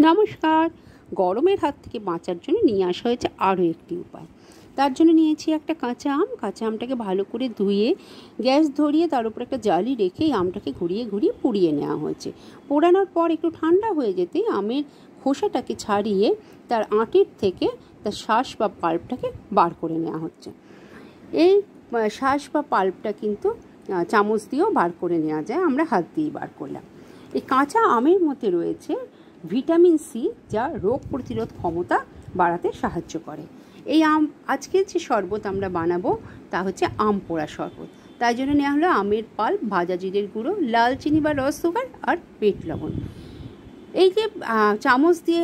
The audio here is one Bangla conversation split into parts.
নমস্কার। গরমের হাত থেকে বাঁচার জন্য নিয়ে আসা হয়েছে আরও একটি উপায়। তার জন্য নিয়েছি একটা কাঁচা আমটাকে ভালো করে ধুয়ে গ্যাস ধরিয়ে তার উপর একটা জালি রেখে এই আমটাকে ঘুরিয়ে ঘুরিয়ে পুড়িয়ে নেওয়া হয়েছে। পোড়ানোর পর একটু ঠান্ডা হয়ে যেতেই আমের খোসাটাকে ছাড়িয়ে তার আঁটির থেকে তার শাঁস বা পাল্পটাকে বার করে নেওয়া হচ্ছে। এই শাঁস বা পাল্পটা কিন্তু চামচ দিয়েও বার করে নেওয়া যায়, আমরা হাত দিয়েই বার করলাম। এই কাঁচা আমের মধ্যে রয়েছে ভিটামিন সি, যা রোগ প্রতিরোধ ক্ষমতা বাড়াতে সাহায্য করে। এই আজকের যে শরবত আমরা বানাবো তা হচ্ছে আম পোড়া শরবত। তাই জন্য নেওয়া হলো আমের পাল্প, ভাজা জিরের গুঁড়ো, লাল চিনি বা রস সুগার আর বিট লবণ। এই যে চামচ দিয়ে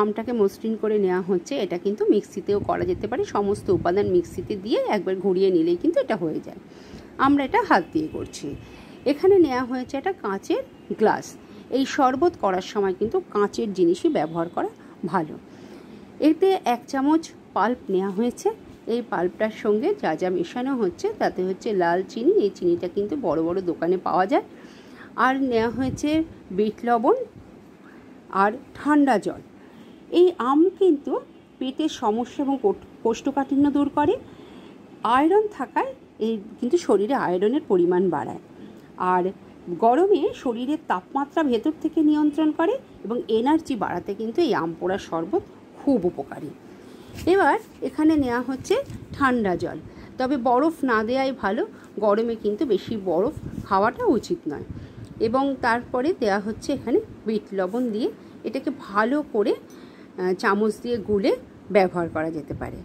আমটাকে মসৃণ করে নেওয়া হচ্ছে, এটা কিন্তু মিক্সিতেও করা যেতে পারে। সমস্ত উপাদান মিক্সিতে দিয়ে একবার ঘুরিয়ে নিলেই কিন্তু এটা হয়ে যায়। আমরা এটা হাত দিয়ে করছি। এখানে নেওয়া হয়েছে একটা কাঁচের গ্লাস। এই শরবত করার সময় কিন্তু কাঁচের জিনিসই ব্যবহার করা ভালো। এতে 1 চামচ পাল্প নেওয়া হয়েছে। এই পাল্পটার সঙ্গে যা যা মেশানো হচ্ছে তাতে হচ্ছে লাল চিনি, এই চিনিটা কিন্তু বড় বড় দোকানে পাওয়া যায়। আর নেওয়া হয়েছে বিট লবণ আর ঠান্ডা জল। এই আম কিন্তু পেটের সমস্যা এবং কোষ্ঠকাঠিন্য দূর করে। আয়রন থাকায় এই কিন্তু শরীরে আয়রনের পরিমাণ বাড়ায়। আর গরমে শরীরের তাপমাত্রা ভেতর থেকে নিয়ন্ত্রণ করে এবং এনার্জি বাড়াতে কিন্তু এই আম পোড়া শরবত খুব উপকারী। এবার এখানে নেওয়া হচ্ছে ঠান্ডা জল, তবে বরফ না দেওয়াই ভালো। গরমে কিন্তু বেশি বরফ খাওয়াটা উচিত নয়। এবং তারপরে দেওয়া হচ্ছে এখানে বিট লবণ দিয়ে এটাকে ভালো করে চামচ দিয়ে গুলে ব্যবহার করা যেতে পারে।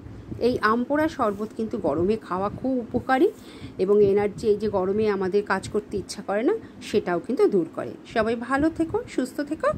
এই আম পোড়া শরবত কিন্তু গরমে খাওয়া খুব উপকারী এবং এনার্জি, এই যে গরমে আমাদের কাজ করতে ইচ্ছা করে না, সেটাও কিন্তু দূর করে। সবাই ভালো থেকো, সুস্থ থেকো।